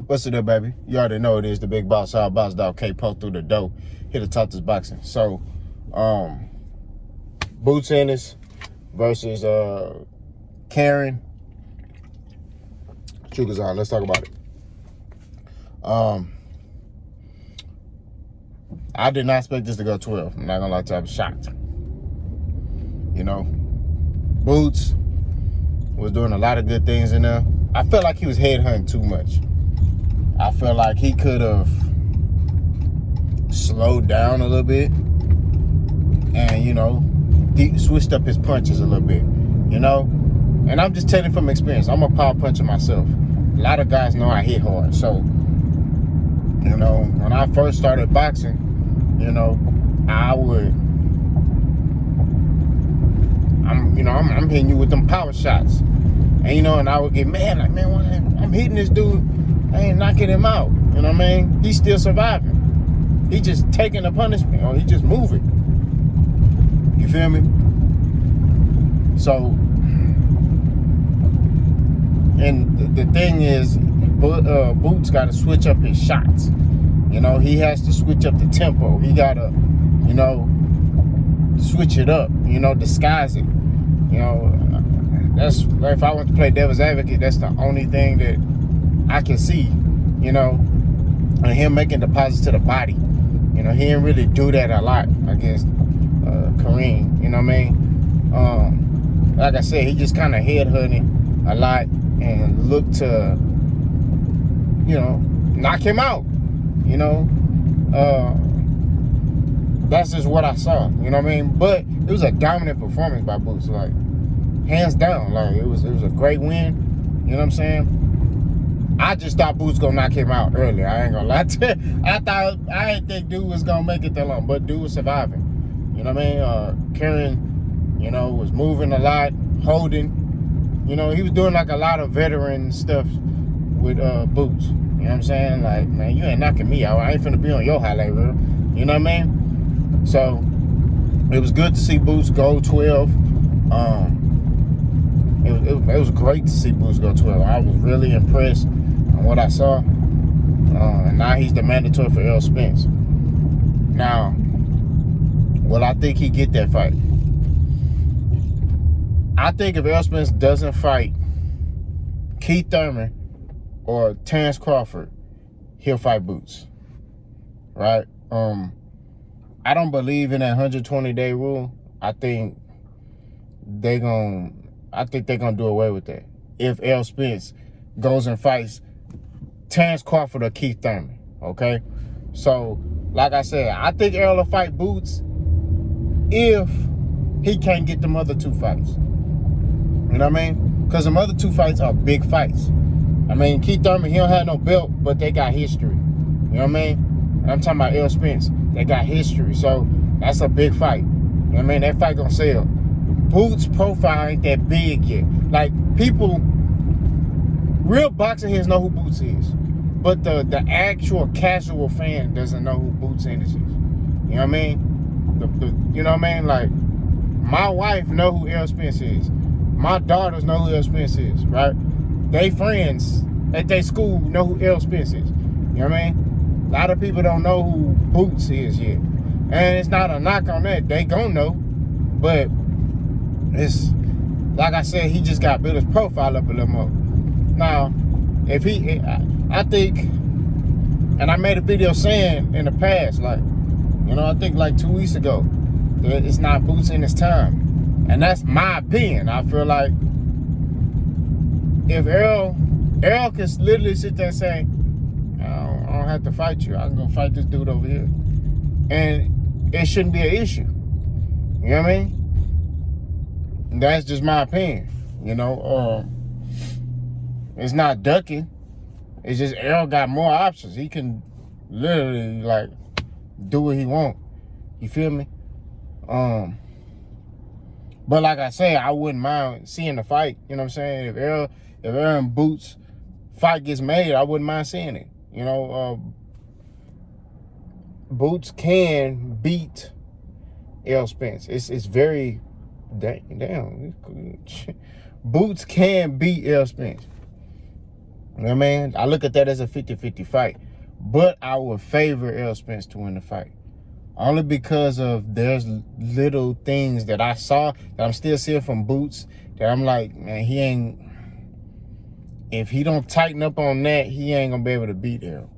What's it up, baby? You already know it is the big boss, our boss dog K Poke through the dough. Here to talk this boxing. So, Boots Enis versus Jaron Chukhadzhian. Let's talk about it. I did not expect this to go 12. I'm not gonna lie to you, I was shocked. You know, Boots was doing a lot of good things in there. I felt like he was headhunting too much. I felt like he could have slowed down a little bit and, you know, switched up his punches a little bit, you know? And I'm just telling from experience. I'm a power puncher myself. A lot of guys know I hit hard. So, you know, when I first started boxing, you know, I'm hitting you with them power shots. And, you know, and I would get mad, like, man, I'm hitting this dude. I ain't knocking him out. You know what I mean? He's still surviving. He just taking the punishment, or he just moving. You feel me? So, and the thing is, Boots got to switch up his shots. You know, he has to switch up the tempo. He got to, you know, switch it up, you know, disguise it. You know, that's, if I want to play devil's advocate, that's the only thing that I can see, you know, and him making deposits to the body. You know, he didn't really do that a lot against Kareem, you know what I mean? Like I said, he just kind of headhunting a lot and looked to, you know, knock him out, you know? That's just what I saw, you know what I mean? But it was a dominant performance by Boots, like, hands down. Like, it was a great win, you know what I'm saying? I just thought Boots gonna knock him out earlier. I ain't gonna lie to you. I didn't think dude was gonna make it that long, but dude was surviving. You know what I mean? Jaron, you know, was moving a lot, holding. You know, he was doing like a lot of veteran stuff with Boots. You know what I'm saying? Like, man, you ain't knocking me out. I ain't finna be on your highlight reel. You know what I mean? So it was good to see Boots go 12. It was great to see Boots go 12. I was really impressed on what I saw. And now he's the mandatory for Errol Spence. Now, will I think he get that fight? I think if Errol Spence doesn't fight Keith Thurman or Terrence Crawford, he'll fight Boots. Right? I don't believe in that 120-day rule. I think they're gonna do away with that if Errol Spence goes and fights Terrence Crawford or Keith Thurman, okay? So, like I said, I think Errol will fight Boots if he can't get them other two fights. You know what I mean? Because them other two fights are big fights. I mean, Keith Thurman, he don't have no belt, but they got history. You know what I mean? And I'm talking about Errol Spence. They got history, so that's a big fight. You know what I mean? That fight gonna sell. Boots' profile ain't that big yet. Like, people, real boxing heads know who Boots is, but the actual casual fan doesn't know who Boots Enis is. You know what I mean? You know what I mean? Like, my wife know who Errol Spence is. My daughters know who Errol Spence is, right? They friends at their school know who Errol Spence is. You know what I mean? A lot of people don't know who Boots is yet. And it's not a knock on that. They gonna know, but it's, like I said, he just got to build his profile up a little more. Now, if he, I think, and I made a video saying in the past, like, you know, I think like 2 weeks ago, that it's not Boots in his time. And that's my opinion. I feel like if Errol can literally sit there and say, I don't have to fight you. I can go fight this dude over here. And it shouldn't be an issue. You know what I mean? That's just my opinion, you know. It's not ducking. It's just Errol got more options. He can literally, like, do what he want. You feel me? But like I say, I wouldn't mind seeing the fight. You know what I'm saying? If Errol and Boots fight gets made, I wouldn't mind seeing it. You know, Boots can beat Errol Spence. It's very... Damn. Boots can beat Errol Spence. You know what I mean? I look at that as a 50-50 fight. But I would favor Errol Spence to win the fight. Only because of there's little things that I saw that I'm still seeing from Boots that I'm like, man, he ain't, if he don't tighten up on that, he ain't gonna be able to beat Errol.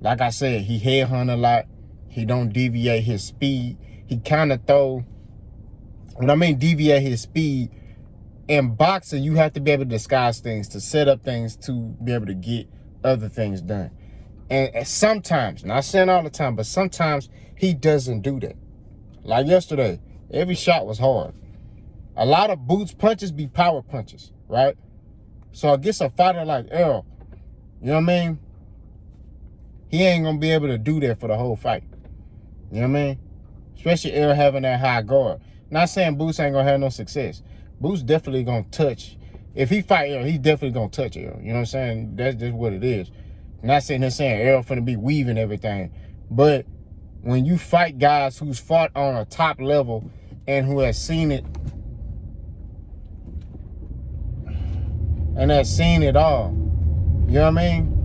Like I said, he headhunt a lot. He don't deviate his speed. He kind of throw, when I mean deviate his speed, in boxing, you have to be able to disguise things, to set up things, to be able to get other things done. And sometimes, not saying all the time, but sometimes he doesn't do that. Like yesterday, every shot was hard. A lot of Boots punches be power punches, right? So against a fighter like Errol, you know what I mean? He ain't going to be able to do that for the whole fight. You know what I mean? Especially Errol having that high guard. Not saying Boots ain't going to have no success. Boots definitely going to touch. If he fight Errol, he's definitely going to touch Errol. You know what I'm saying? That's just what it is. I'm not sitting there saying Errol finna be weaving everything. But when you fight guys who's fought on a top level and who has seen it and has seen it all, you know what I mean?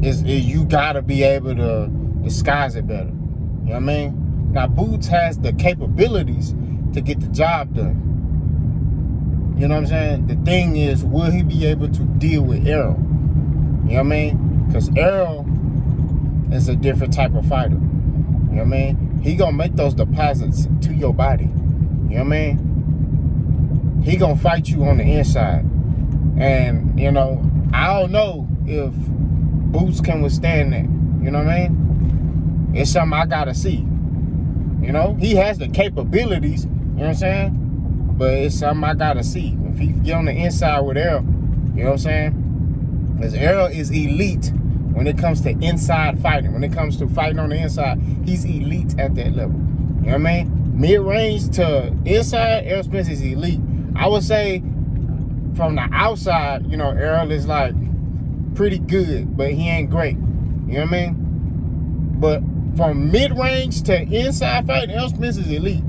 Is you gotta be able to disguise it better. You know what I mean? Now Boots has the capabilities to get the job done. You know what I'm saying? The thing is, will he be able to deal with Errol? You know what I mean? Because Errol is a different type of fighter. You know what I mean? He gonna make those deposits to your body. You know what I mean? He gonna fight you on the inside. And, you know, I don't know if Boots can withstand that. You know what I mean? It's something I gotta see. You know? He has the capabilities, you know what I'm saying? But it's something I gotta see. If he get on the inside with Errol, you know what I'm saying? Because Errol is elite when it comes to inside fighting. When it comes to fighting on the inside, he's elite at that level. You know what I mean? Mid-range to inside, Errol Spence is elite. I would say from the outside, you know, Errol is like pretty good, but he ain't great. You know what I mean? But from mid-range to inside fighting, Errol Spence is elite.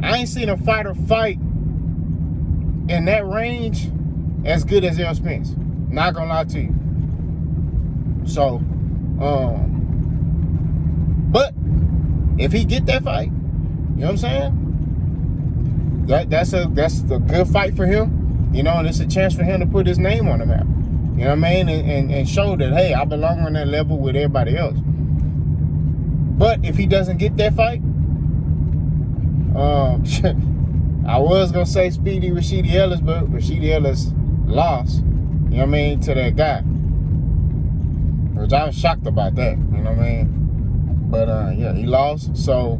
I ain't seen a fighter fight in that range as good as Errol Spence. Not gonna lie to you. So, but if he get that fight, you know what I'm saying? That's a good fight for him, you know, and it's a chance for him to put his name on the map. You know what I mean? And show that, hey, I belong on that level with everybody else. But if he doesn't get that fight, I was gonna say Speedy Rashidi Ellis, but Rashidi Ellis lost, you know what I mean, to that guy. Which I was shocked about that, you know what I mean? But yeah, he lost. So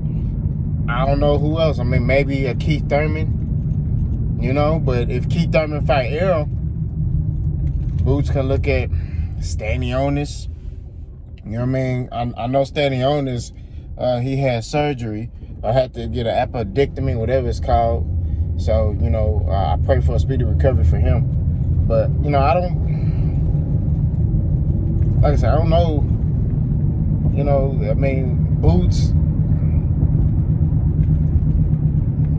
I don't know who else. I mean, maybe a Keith Thurman, you know, but if Keith Thurman fight Errol, Boots can look at Stanionis. You know what I mean? I know Stanionis, he had surgery. I had to get an appendectomy, whatever it's called. So, you know, I pray for a speedy recovery for him. But, you know, I don't, like I said, I don't know, you know, I mean, Boots,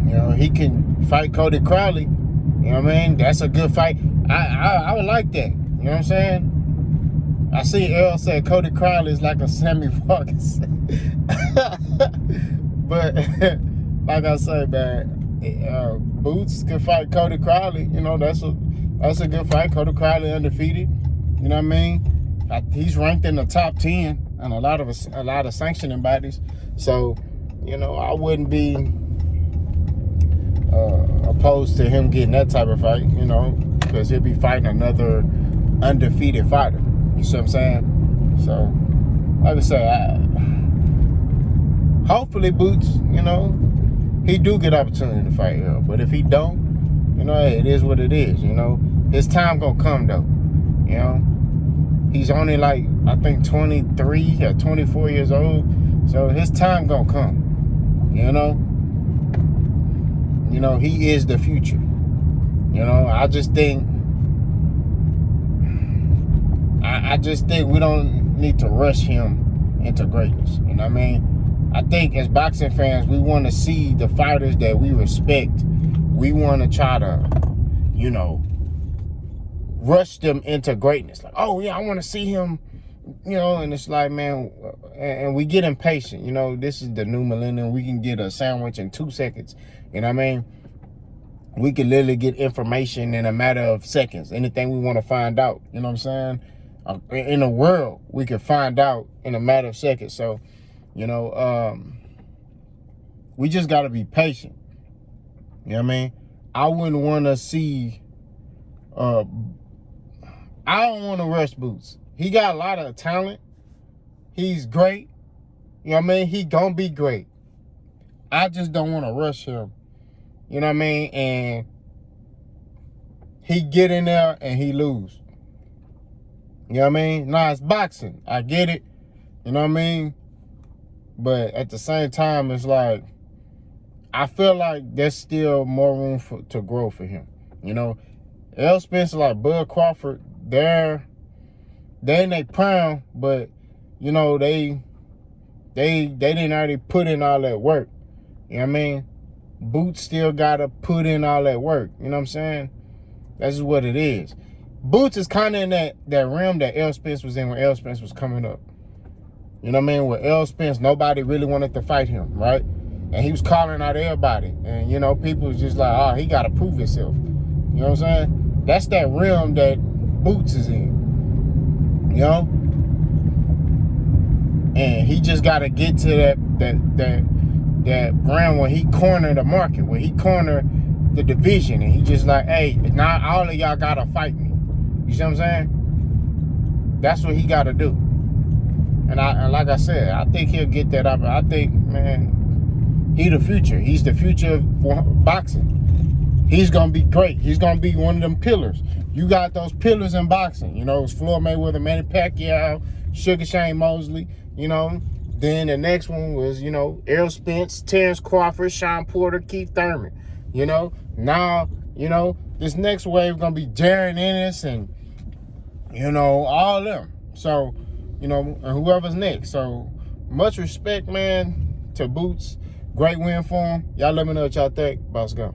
you know, he can fight Cody Crowley. You know what I mean? That's a good fight. I would like that. You know what I'm saying? I see Errol say Cody Crowley is like a Sammy Vargas. But like I say, man, Boots can fight Cody Crowley. You know, that's a good fight. Cody Crowley undefeated. You know what I mean? He's ranked in the top 10 on a lot of sanctioning bodies. So, you know, I wouldn't be opposed to him getting that type of fight. You know, because he'll be fighting another undefeated fighter. You see what I'm saying? So, like I say, hopefully Boots, you know, he do get opportunity to fight Errol. But if he don't, you know, it is what it is, you know. His time gonna come, though, you know. He's only like, I think 23 or 24 years old. So his time gonna come, you know. You know, he is the future. You know, I just think we don't need to rush him into greatness. You know what I mean? I think as boxing fans, we want to see the fighters that we respect. We want to try to, you know, rush them into greatness. Like, oh yeah, I want to see him, and it's like, man, and we get impatient. This is the new millennium. We can get a sandwich in 2 seconds. You know what I mean? We can literally get information in a matter of seconds. Anything we want to find out, you know what I'm saying? In the world, we can find out in a matter of seconds. So, we just got to be patient. You know what I mean? I wouldn't want to see, I don't want to rush Boots. He got a lot of talent. He's great. You know what I mean? He gonna be great. I just don't want to rush him. You know what I mean? And he get in there and he lose. You know what I mean? Nah, it's boxing. I get it. You know what I mean? But at the same time, it's like, I feel like there's still more room to grow for him. Errol Spence, like Bud Crawford, they're in their prime, but they didn't already put in all that work. You know what I mean? Boots still gotta put in all that work. You know what I'm saying? That's just what it is. Boots is kind of in that realm that Errol Spence was in when Errol Spence was coming up. You know what I mean? With Errol Spence, nobody really wanted to fight him, right? And he was calling out everybody. And, people was just like, oh, he got to prove himself. You know what I'm saying? That's that realm that Boots is in. And he just got to get to that realm where he cornered the market, where he cornered the division. And he just like, hey, not all of y'all got to fight me. You see what I'm saying? That's what he got to do. And like I said, I think he'll get that up. I think, man, he the future. He's the future of boxing. He's going to be great. He's going to be one of them pillars. You got those pillars in boxing. It's Floyd Mayweather, Manny Pacquiao, Chukhadzhian Mosley. Then the next one was, Errol Spence, Terrence Crawford, Sean Porter, Keith Thurman. Now, this next wave going to be Jaron, Enis, and, all of them. So, and whoever's next. So, much respect, man, to Boots. Great win for him. Y'all let me know what y'all think. Boss go.